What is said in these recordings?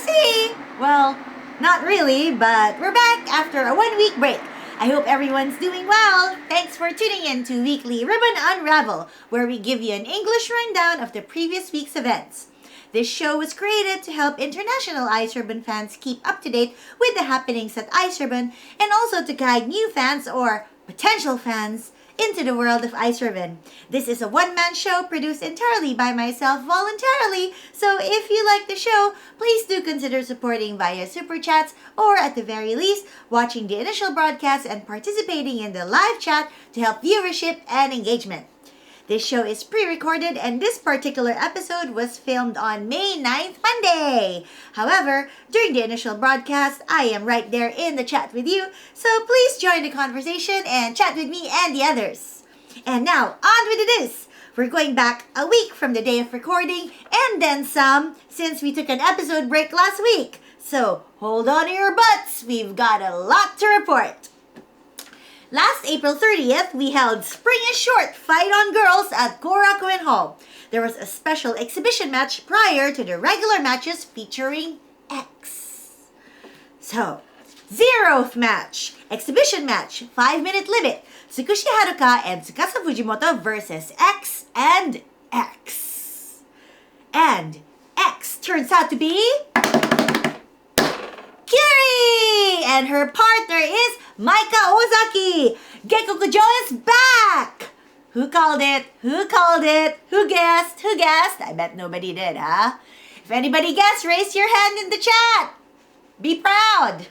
See? Well, not really, but we're back after a 1-week break. I hope everyone's doing well. Thanks for tuning in to weekly Ribbon Unravel, where we give you an English rundown of the previous week's events. This show was created to help international Iceribbon fans keep up to date with the happenings at Iceribbon and also to guide new fans or potential fans into the world of Iceribbon. This is a one-man show produced entirely by myself voluntarily, so if you like the show, please do consider supporting via super chats or at the very least, watching the initial broadcast and participating in the live chat to help viewership and engagement. This show is pre-recorded and this particular episode was filmed on May 9th, Monday. However, during the initial broadcast, I am right there in the chat with you, so please join the conversation and chat with me and the others. And now, on with the news. We're going back a week from the day of recording and then some since we took an episode break last week. So, hold on to your butts, we've got a lot to report. Last April 30th, we held Spring is Short Fight on Girls at Korakuen Hall. There was a special exhibition match prior to the regular matches featuring X. So, 0th match, exhibition match, 5-minute limit, Tsukushi Haruka and Tsukasa Fujimoto versus X and X. And X turns out to be Kiri! And her partner is Maika Ozaki! Gekkokujo is back! Who called it? Who called it? Who guessed? Who guessed? I bet nobody did, huh? If anybody guessed, raise your hand in the chat! Be proud!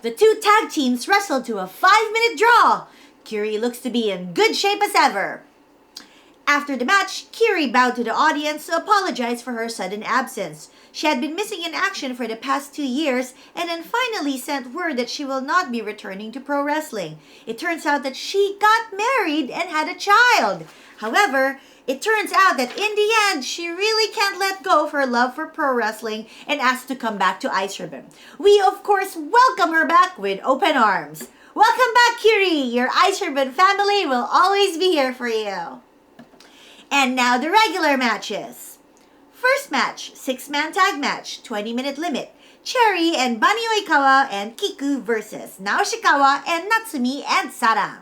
The two tag teams wrestled to a 5-minute draw. Kiri looks to be in good shape as ever. After the match, Kiri bowed to the audience to apologize for her sudden absence. She had been missing in action for the past 2 years and then finally sent word that she will not be returning to pro wrestling. It turns out that she got married and had a child. However, it turns out that in the end, she really can't let go of her love for pro wrestling and asked to come back to Iceribbon. We, of course, welcome her back with open arms. Welcome back, Kiri! Your Iceribbon family will always be here for you. And now the regular matches. First match, 6-man tag match, 20-minute limit. Cherry and Bunny Oikawa and Kiku versus Naoshikawa and Natsumi and Sara.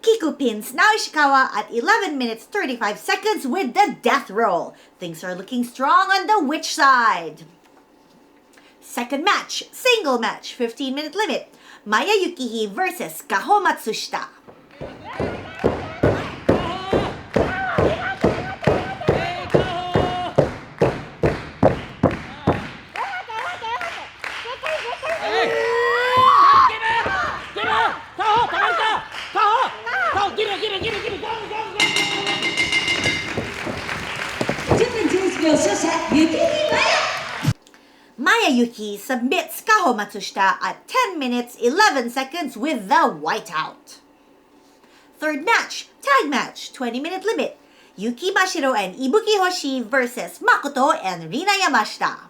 Kiku pins Naoshikawa at 11 minutes 35 seconds with the death roll. Things are looking strong on the witch side. Second match, single match, 15-minute limit. Maya Yukihi versus Kahoma Tsushita. Maya Yuki submits Kahoma Tsushita at 10 minutes 11 seconds with the whiteout. Third match, tag match, 20-minute limit. Yuki Mashiro and Ibuki Hoshi versus Makoto and Rina Yamashita.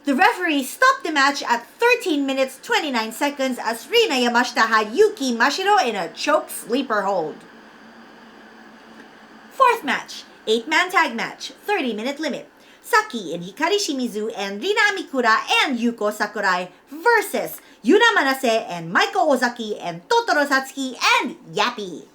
The referee stopped the match at 13 minutes 29 seconds as Rina Yamashita had Yuki Mashiro in a choke sleeper hold. Fourth match, 8-man tag match, 30-minute limit. Saki and Hikari Shimizu and Rina Amikura and Yuko Sakurai versus Yuna Manase and Maiko Ozaki and Totoro Satsuki and Yappy.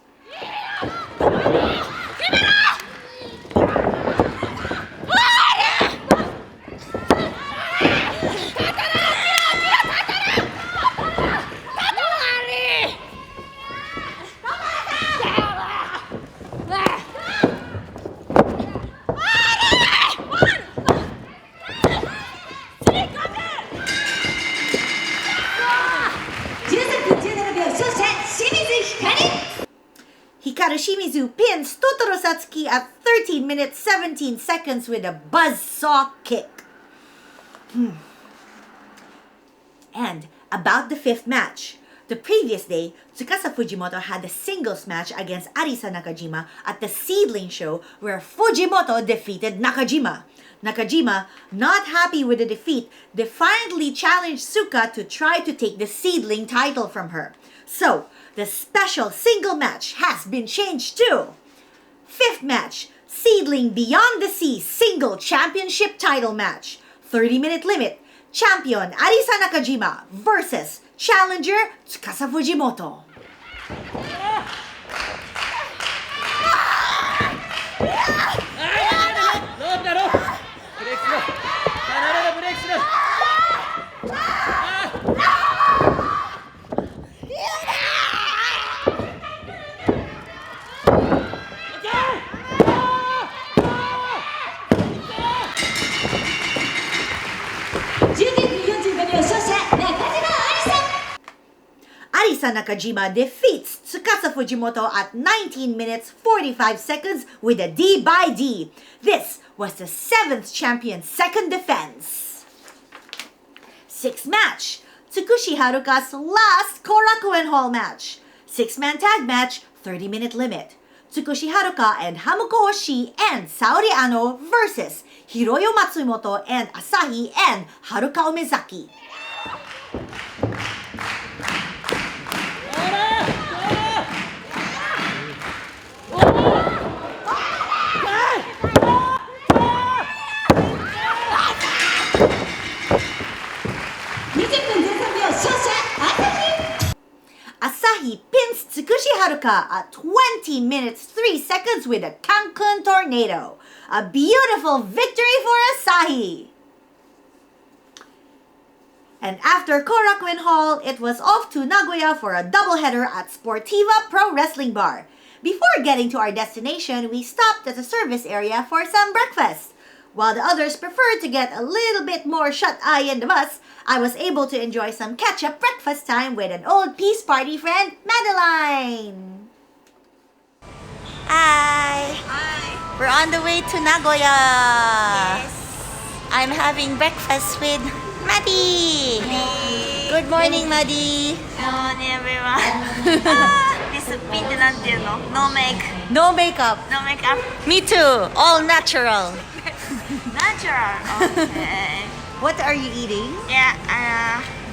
Hikaru Shimizu pins Totoro Satsuki at 13 minutes 17 seconds with a buzzsaw kick. And about the fifth match. The previous day, Tsukasa Fujimoto had a singles match against Arisa Nakajima at the Seedling Show where Fujimoto defeated Nakajima. Nakajima, not happy with the defeat, defiantly challenged Suka to try to take the Seedling title from her. So, the special single match has been changed to fifth match, Seedling Beyond the Sea Single Championship Title Match. 30-minute limit. Champion Arisa Nakajima versus Challenger Tsukasa Fujimoto. Arisa Nakajima defeats Tsukasa Fujimoto at 19 minutes 45 seconds with a D by D. This was the 7th champion's second defense. Sixth match, Tsukushi Haruka's last Korakuen Hall match. 6-man tag match, 30-minute limit. Tsukushi Haruka and Hamuko Oshii and Saori Ano versus Hiroyo Matsumoto and Asahi and Haruka Omezaki. Asahi pins Tsukushi Haruka at 20 minutes 3 seconds with a Cancun Tornado. A beautiful victory for Asahi. And after Korakuen Hall, it was off to Nagoya for a doubleheader at Sportiva Pro Wrestling Bar. Before getting to our destination, we stopped at the service area for some breakfast. While the others preferred to get a little bit more shut-eye in the bus, I was able to enjoy some catch-up breakfast time with an old Peace Party friend, Madeline. Hi. Hi. We're on the way to Nagoya. Yes. I'm having breakfast with Maddie. Good morning, Maddie. Good morning, everyone. This pin ってなんていうの? No make. No makeup. No makeup. Me too. All natural. Natural. Okay. What are you eating? Yeah.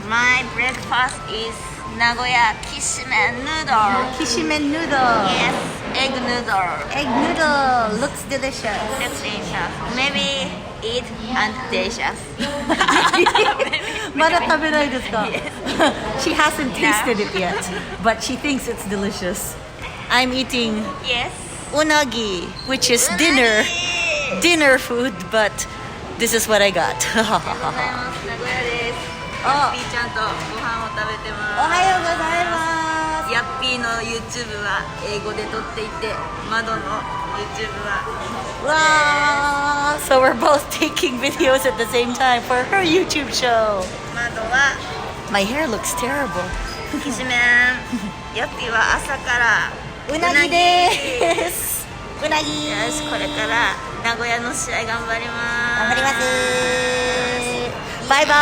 My breakfast is Nagoya kishimen noodle. Kishimen noodle. Yes. Egg noodle. Egg noodle. Looks delicious. It's delicious. Maybe eat and delicious. まだ食べないですか? Yes. She hasn't tasted it yet, but she thinks it's delicious. I'm eating Yes. unagi, which is dinner food, but this is what I got. 名古屋です。ヤッピーちゃんとご飯を食べてます。おはようございます。ヤッピーの YouTube は英語で撮っていて、窓の YouTube は Wow! So we're both taking videos at the same time for her YouTube show. 窓は My hair looks terrible. きしめん。ヤッピーは朝からうなぎです。うなぎ。よし、これから名古屋の試合頑張ります。頑張ります。バイバ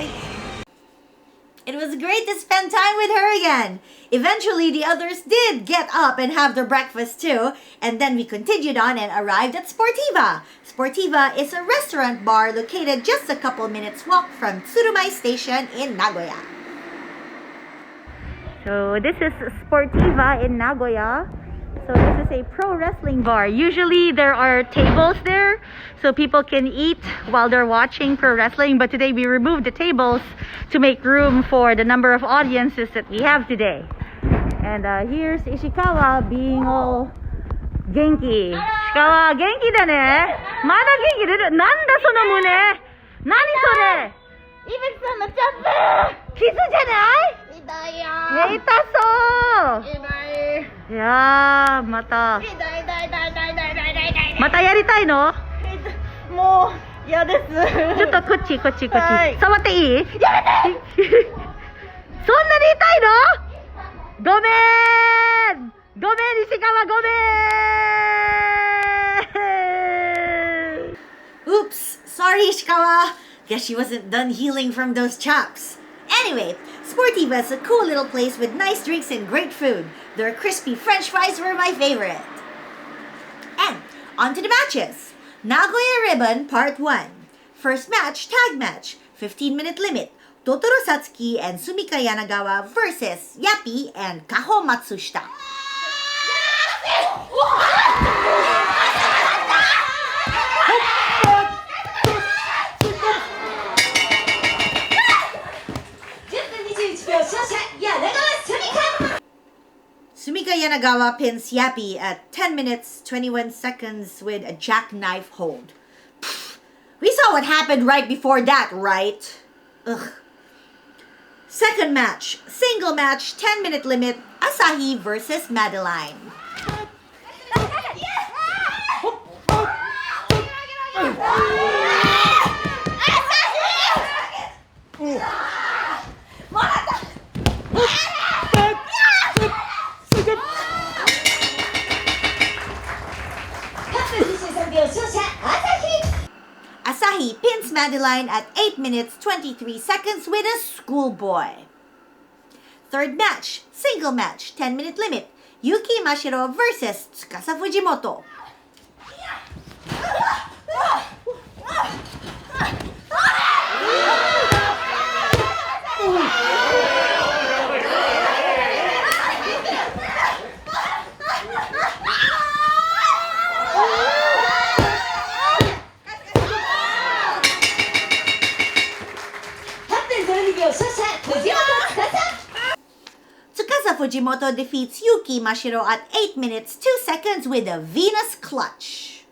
イ。It was great to spend time with her again. Eventually, the others did get up and have their breakfast too, and then we continued on and arrived at Sportiva. Sportiva is a restaurant bar located just a couple minutes walk from Tsurumai Station in Nagoya. So this is Sportiva in Nagoya. So this is a pro wrestling bar. Usually there are tables there so people can eat while they're watching pro wrestling, but today we removed the tables to make room for the number of audiences that we have today. And here's Ishikawa being all genki. Ishikawa, genki da ne? Mada genki deru? Nanda sono mune? Nani sore? Ibeki-san no chapter! Kisu janai? 痛いよ痛そう痛いいやーまた痛い痛い痛い痛い痛い痛い痛いまたやりたいのもう嫌ですちょっとこっちこっちこっち、はい、触っていいやめてそんなに痛いのごめんごめん西川ごめん Oops sorry Ishikawa guess she wasn't done healing from those chops. Anyway, Sportiva is a cool little place with nice drinks and great food. Their crispy french fries were my favorite. And on to the matches. Nagoya Ribbon Part 1. First match, tag match, 15-minute limit. Totoro Satsuki and Sumika Yanagawa versus Yappy and Kahoma Tsushita. Sumika Yanagawa pins Yappy at 10 minutes 21 seconds with a jackknife hold. Pfft, we saw what happened right before that, right? Ugh. Second match, single match, 10-minute limit, Asahi versus Madeline. Asahi pins Madeline at 8 minutes 23 seconds with a schoolboy. Third match, single match, 10-minute limit, Yuki Mashiro versus Tsukasa Fujimoto. Tsukasa Fujimoto defeats Yuki Mashiro at 8 minutes 2 seconds with a Venus Clutch.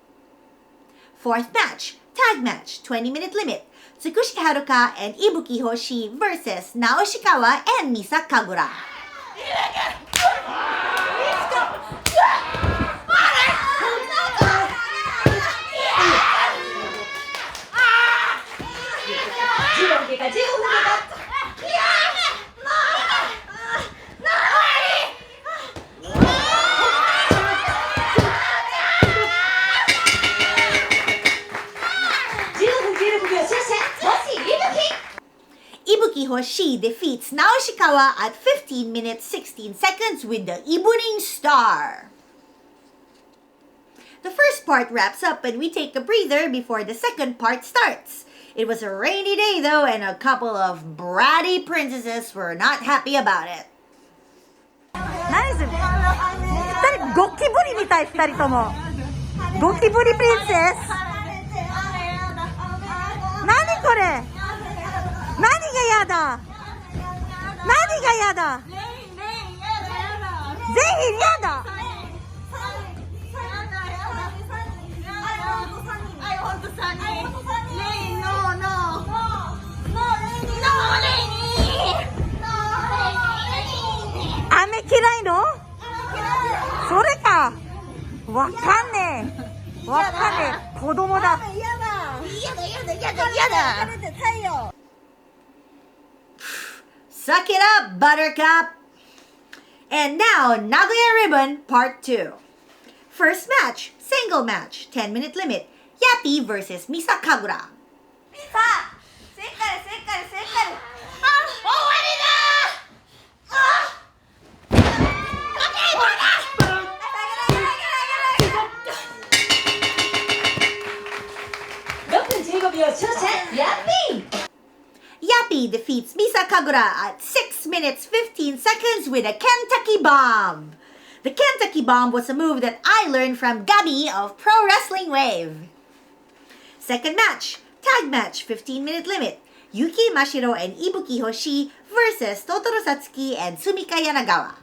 Fourth match, tag match, 20-minute limit, Tsukushi Haruka and Ibuki Hoshi versus Naoshikawa and Misa Kagura. Ibuki Hoshi defeats Naoshikawa at 15 minutes 16 seconds with the Ibunin Star. The first part wraps up and we take a breather before the second part starts. It was a rainy day though, and a couple of bratty princesses were not happy about it. 何する？2人ゴキブリみたい2人とも。ゴキブリプリンセス。何これ？何がやだ？何がやだ？全員やだ。雨嫌いの？それか。わかんねえ。わかんねえ。子供だ。やだ。Suck it up, Buttercup! And now, Nagoya Ribbon Part 2. First match, single match, 10-minute limit, Yappy versus Misa Kagura. Misa! せっかる Yappy defeats Misa Kagura at 6 minutes 15 seconds with a Kentucky Bomb. The Kentucky Bomb was a move that I learned from Gabi of Pro Wrestling Wave. Second match, tag match, 15-minute limit. Yuki Mashiro and Ibuki Hoshi versus Totoro Satsuki and Sumika Yanagawa.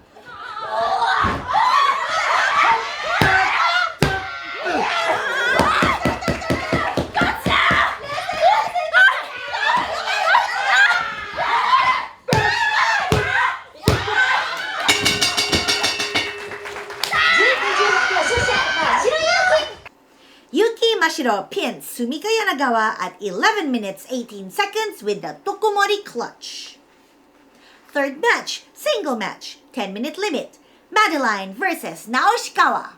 Yuki Mashiro pins Sumika Yanagawa at 11 minutes 18 seconds with the Tokomori clutch. Third match, single match, 10-minute limit. Madeline versus Naoshikawa.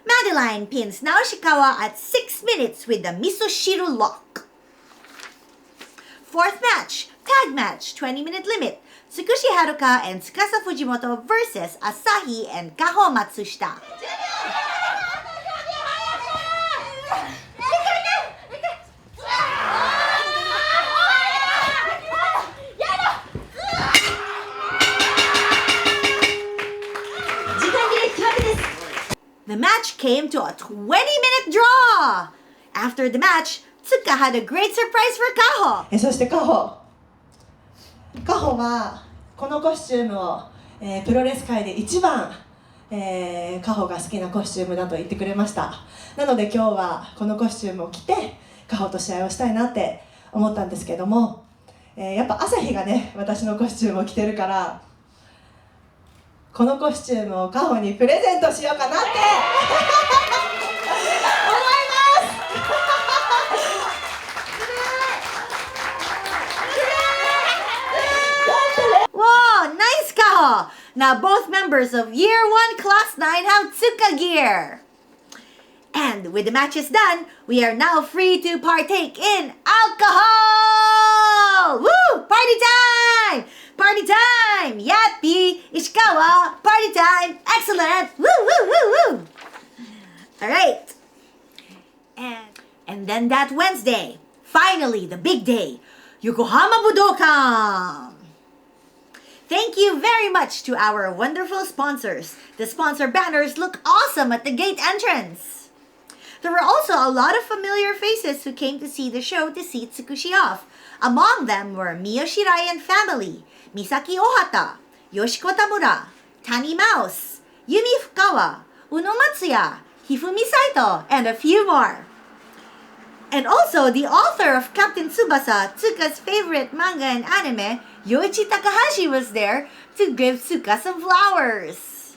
Madeline pins Naoshikawa at 6 minutes with the Misoshiru lock. Fourth match, tag match, 20-minute limit. Tsukushi Haruka and Tsukasa Fujimoto versus Asahi and Kahoma Tsushita. The match came to a 20-minute draw. After the match, Tsuka had a great surprise for Kaho. そしてカホはこのコスチュームを、プロレス界で一番、カホが好きなコスチュームだと言ってくれました。なので今日はこのコスチュームを着てカホと試合をしたいなって思ったんですけども、やっぱ朝日がね私のコスチュームを着てるからこのコスチュームをカホにプレゼントしようかなって思います。Whoa, nice Kaho! Now both members of Year 1 Class 9 have Tsuka gear. And with the matches done, we are now free to partake in alcohol! Woo! Party time! Party time! Yappy! Ishikawa! Party time! Excellent! Woo, woo, woo, woo! Alright. And then that Wednesday, finally the big day, Yokohama Budokan! Thank you very much to our wonderful sponsors. The sponsor banners look awesome at the gate entrance. There were also a lot of familiar faces who came to see the show to see Tsukushi off. Among them were Miyoshi and family, Misaki Ohata, Yoshiko Tamura, Tani Mouse, Yumi Fukawa, Uno Matsuya, Hifumi Saito, and a few more. And also the author of Captain Tsubasa, Tsuka's favorite manga and anime, Yoichi Takahashi, was there to give Tsuka some flowers.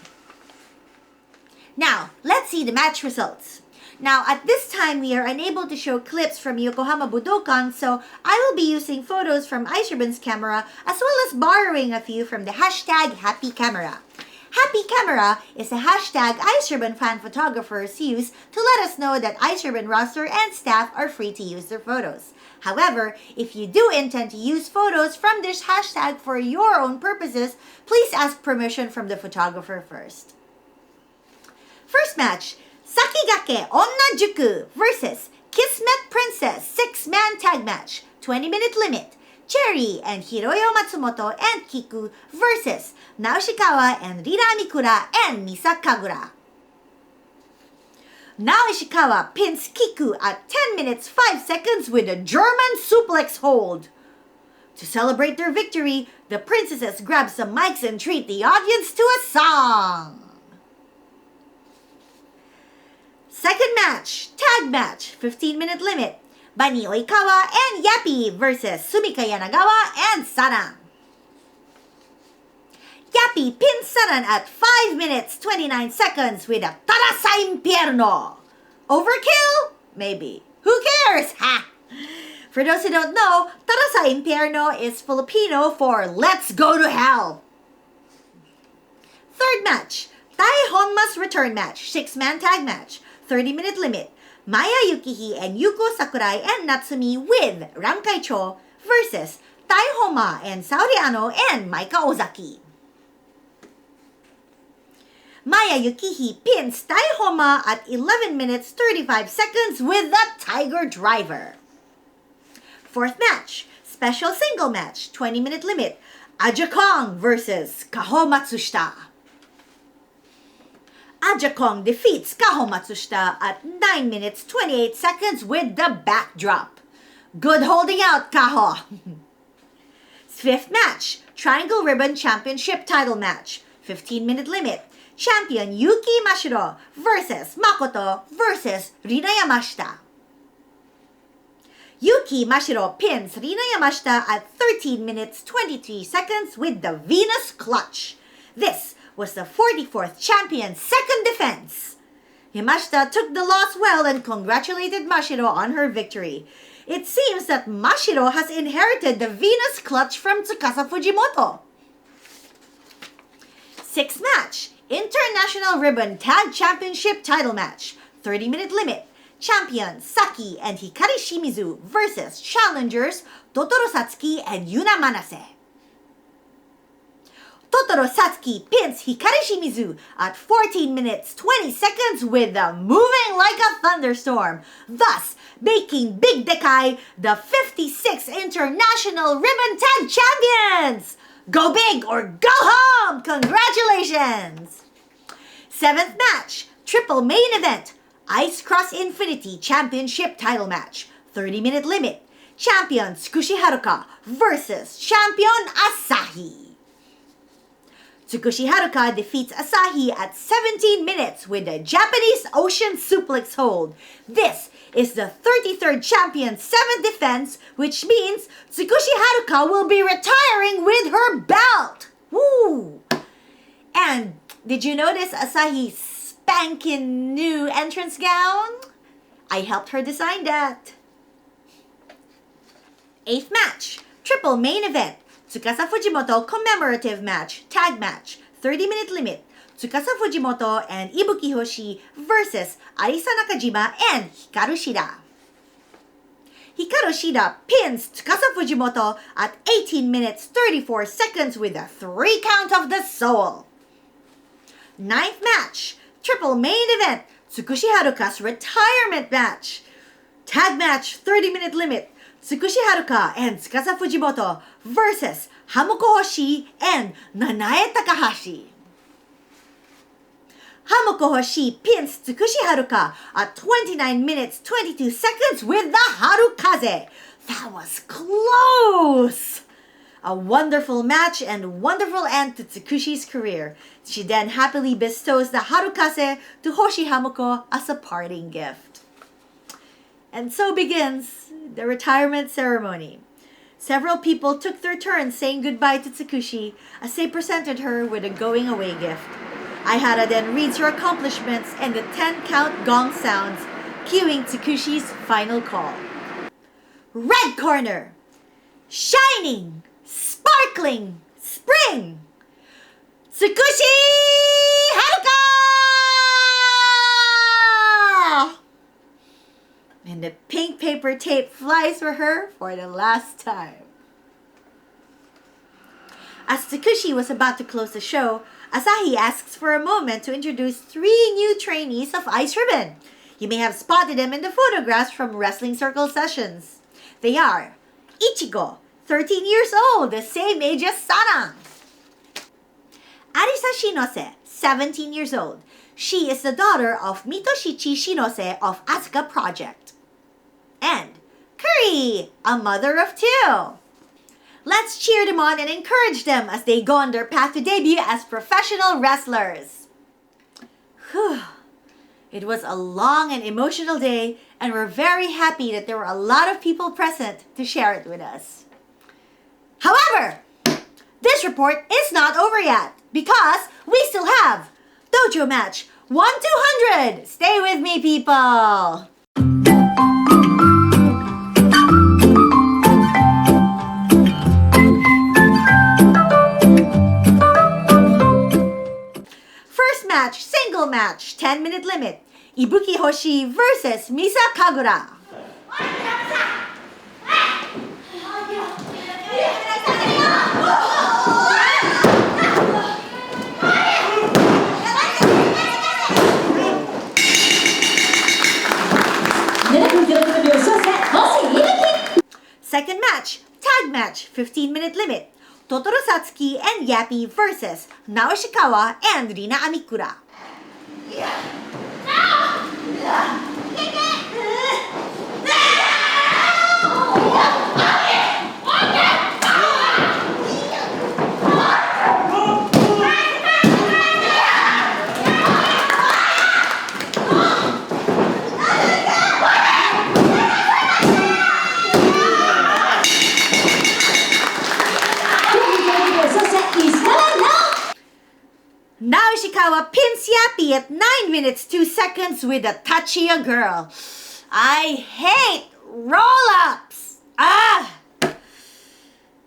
Now, let's see the match results. Now, at this time, we are unable to show clips from Yokohama Budokan, so I will be using photos from Iceribbon's camera as well as borrowing a few from the hashtag Happy Camera. Happy Camera is a hashtag Iceribbon fan photographers use to let us know that Iceribbon roster and staff are free to use their photos. However, if you do intend to use photos from this hashtag for your own purposes, please ask permission from the photographer first. First match, Sakigake Onna Juku versus Kismet Princess 6-man tag match, 20-minute limit. Cherry and Hiroyo Matsumoto and Kiku versus Naoshikawa and Rina Mikura and Misa Kagura. Naoshikawa pins Kiku at 10 minutes 5 seconds with a German suplex hold. To celebrate their victory, the princesses grab some mics and treat the audience to a song. Second match, tag match, 15-minute limit. Bunny Oikawa and Yappy versus Sumika Yanagawa and Saran. Yappy pins Saran at 5 minutes 29 seconds with a Tara sa Impierno. Overkill? Maybe. Who cares? Ha! For those who don't know, Tara sa Impierno is Filipino for Let's Go to Hell. Third match, Tai Honma's return match, 6-man tag match, 30-minute limit. Maya Yukihi and Yuko Sakurai and Natsumi with Rankai Cho versus Tai Homa and Saori Ano and Maika Ozaki. Maya Yukihi pins Tai Homa at 11 minutes 35 seconds with the Tiger Driver. Fourth match, special single match, 20-minute limit. Aja Kong versus Kahoma Tsushita. Aja Kong defeats Kahoma Tsushita at 9 minutes 28 seconds with the backdrop. Good holding out, Kaho. Fifth match, Triangle Ribbon Championship title match, 15-minute limit. Champion Yuki Mashiro versus Makoto versus Rina Yamashita. Yuki Mashiro pins Rina Yamashita at 13 minutes 23 seconds with the Venus Clutch. This was the 44th champion's second defense. Yamashita took the loss well and congratulated Mashiro on her victory. It seems that Mashiro has inherited the Venus Clutch from Tsukasa Fujimoto. Sixth match, International Ribbon Tag Championship title match, 30-minute limit. Champions Saki and Hikari Shimizu versus challengers Totoro Satsuki and Yuna Manase. Totoro Satsuki pins Hikari Shimizu at 14 minutes 20 seconds with the Moving Like a Thunderstorm, thus making Big Dekai the 56th International Ribbon Tag Champions! Go big or go home! Congratulations! Seventh match, triple main event. Ice Cross Infinity Championship title match, 30-minute limit. Champion Tsukushi Haruka versus Champion Asahi. Tsukushi Haruka defeats Asahi at 17 minutes with a Japanese Ocean Suplex hold. This is the 33rd champion's 7th defense, which means Tsukushi Haruka will be retiring with her belt. Woo! And did you notice Asahi's spankin' new entrance gown? I helped her design that. Eighth match, triple main event. Tsukasa Fujimoto commemorative match, tag match, 30-minute limit. Tsukasa Fujimoto and Ibuki Hoshi versus Arisa Nakajima and Hikaru Shida. Hikaru Shida pins Tsukasa Fujimoto at 18 minutes 34 seconds with a 3 count of the soul. Ninth match, triple main event, Tsukushi Haruka's retirement match. Tag match, 30-minute limit. Tsukushi Haruka and Tsukasa Fujimoto versus Hamoko Hoshi and Nanae Takahashi. Hamoko Hoshi pins Tsukushi Haruka at 29 minutes 22 seconds with the Harukaze. That was close! A wonderful match and wonderful end to Tsukushi's career. She then happily bestows the Harukaze to Hoshi Hamoko as a parting gift. And so begins the retirement ceremony. Several people took their turn saying goodbye to Tsukushi as they presented her with a going away gift. Aihara then reads her accomplishments and the 10-count gong sounds, cueing Tsukushi's final call. Red corner, shining, sparkling, spring, Tsukushi Haruka! And the pink paper tape flies for her for the last time. As Tsukushi was about to close the show, Asahi asks for a moment to introduce 3 new trainees of Iceribbon. You may have spotted them in the photographs from Wrestling Circle sessions. They are Ichigo, 13 years old, the same age as Sarang. Arisa Shinose, 17 years old. She is the daughter of Mitoshichi Shinose of Asuka Project. And Kuri, a mother of 2. Let's cheer them on and encourage them as they go on their path to debut as professional wrestlers. Whew. It was a long and emotional day, and we're very happy that there were a lot of people present to share it with us. However, this report is not over yet because we still have Dojo Match 1-200. Stay with me, people. First match, single match, 10-minute limit. Ibuki Hoshi versus Misa Kagura. Second match, tag match, 15-minute limit. Totoro Satsuki and Yappy versus Naoshikawa and Rina Amikura. Naoshikawa pins Yappy at 9 minutes 2 seconds with a Tachia girl. I hate roll-ups.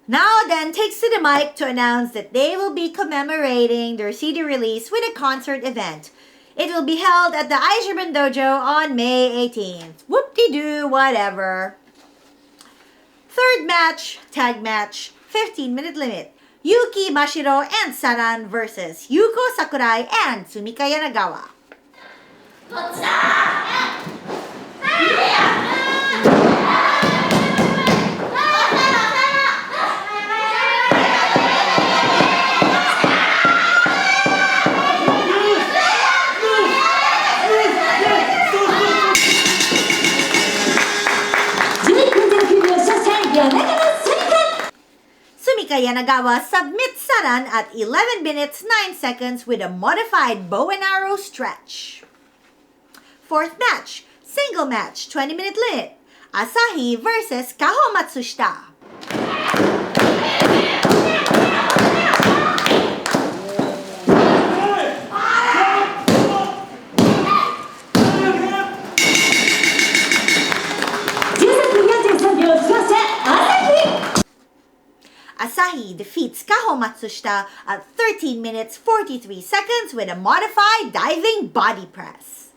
Now then takes to the mic to announce that they will be commemorating their CD release with a concert event. It will be held at the Iceribbon Dojo on May 18th. Whoop-de-doo, whatever. Third match, tag match, 15-minute limit. Yuki Mashiro and Saran versus Yuko Sakurai and Tsumika Yanagawa. Tsumika Yanagawa submits Saran at 11 minutes 9 seconds with a modified bow and arrow stretch. Fourth match, single match, 20-minute limit. Asahi versus Kahoma Tsushita. Asahi defeats Kahoma Tsushita at 13 minutes 43 seconds with a modified diving body press.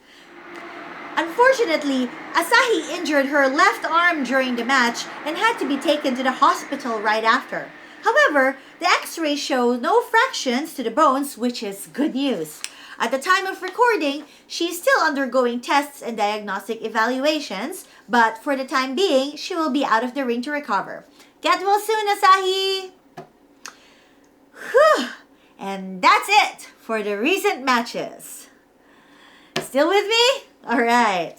Unfortunately, Asahi injured her left arm during the match and had to be taken to the hospital right after. However, the x-rays show no fractures to the bones, which is good news. At the time of recording, she is still undergoing tests and diagnostic evaluations, but for the time being, she will be out of the ring to recover. Get well soon, Asahi! Whew! And that's it for the recent matches. Still with me? Alright.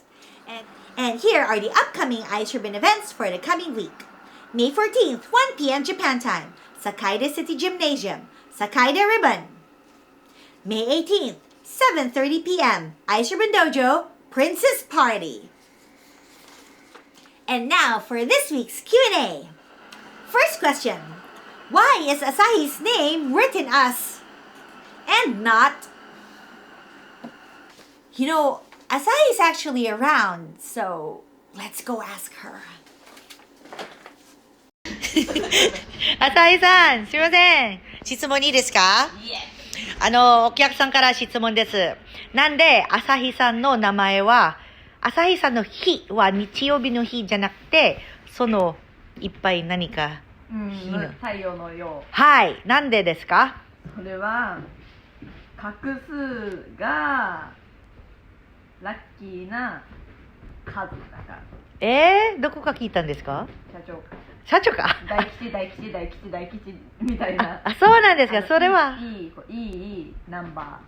And here are the upcoming Iceribbon events for the coming week. May 14th, 1 p.m. Japan time, Sakaide City Gymnasium, Sakaide Ribbon. May 18th, 7:30 p.m., Iceribbon Dojo, Princess Party. And now for this week's Q&A. First question, why is Asahi's name written as and not? You know, Asahi is actually around, so let's go ask her. 浅井さん、すいません。質問いいですか？お客さんから質問です。なんで、朝日さんの名前は、朝日さんの日は日曜日の日じゃなくて、そのいっぱい何か日の太陽のよう。はい。なんでですか？それは画数がラッキーな数だからどこか聞いたんですか？社長か社長か。大吉みたいな。そうなんですか。それは。いいナンバ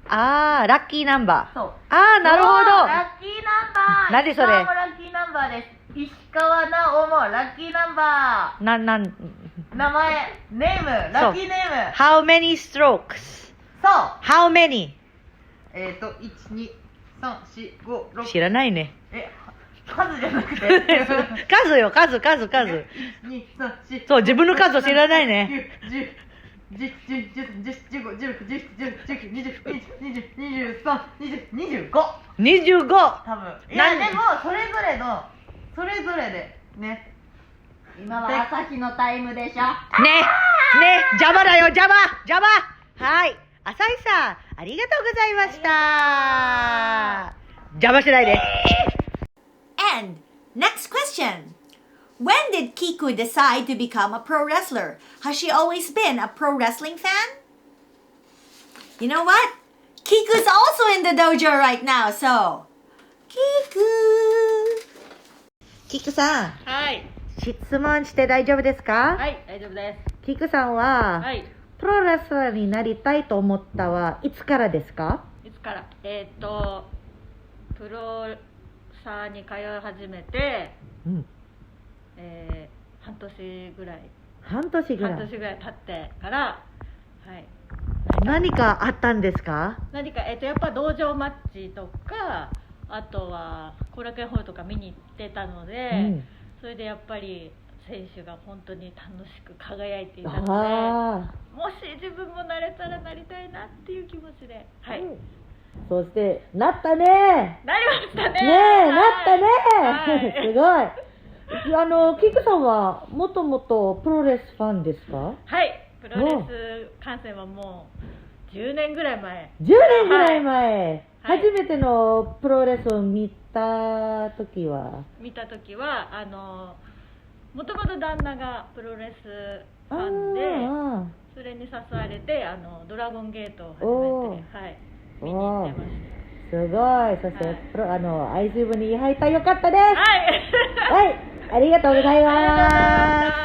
ー。ラッキーナンバー。そう。なるほど。ラッキーナンバー。何それ？石川もラッキーナンバーです。石川直もラッキーナンバー。名前、ネーム、ラッキーネーム。How many strokes? そう。How many? 1、2、3、4、5、6。知らないね。数じゃなくて数よ、数。そう、自分の数を知らないね。10、11、12、13、15、16、17、18、19、20、21、22、23、25。25。多分。いや、でも、それぞれで、ね。今は朝日のタイムでしょ。ね、邪魔だよ、邪魔。はい。朝日さん、ありがとうございました。邪魔しないで。And next question. When did Kiku decide to become a pro wrestler? Has she always been a pro wrestling fan? You know what? Kiku's also in the dojo right now, so Kiku! Kiku さん。はい。質問して大丈夫ですか？はい、大丈夫です。Kiku さんは、プロレスラーになりたいと思ったはいつからですか？いつから？プロサーに通い始めて、半年ぐらい経ってから、はい。何かあったんですか？やっぱ道場マッチとか、あとは後楽園ホールとか見に行ってたので、それでやっぱり選手が本当に楽しく輝いていたので、もし自分もなれたらなりたいなっていう気持ちで、はい。そしてなったね。なりましたね。なったね。すごい。キクさんはもともとプロレスファンですか？はい。プロレス観戦はもう10年ぐらい前。10年ぐらい前。初めてのプロレスを見た時はもともと旦那がプロレスファンで、それに誘われてドラゴンゲートを初めて、はい、見に行ってました。すごい。そして、アイスリボンに入ったよかったです。はい。ありがとうございます。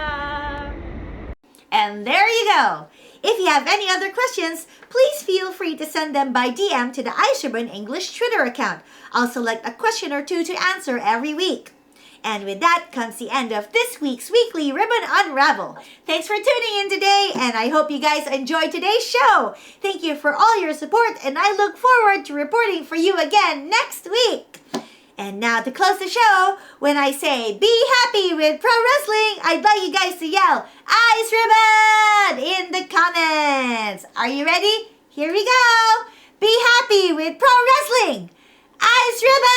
And there you go. If you have any other questions, please feel free to send them by DM to the Iceribbon English Twitter account. I'll select a question or two to answer every week. And with that comes the end of this week's weekly Ribbon Unravel. Thanks for tuning in today, and I hope you guys enjoyed today's show. Thank you for all your support, and I look forward to reporting for you again next week. And now to close the show, when I say be happy with pro wrestling, I'd like you guys to yell Iceribbon in the comments. Are you ready? Here we go. Be happy with pro wrestling. Iceribbon!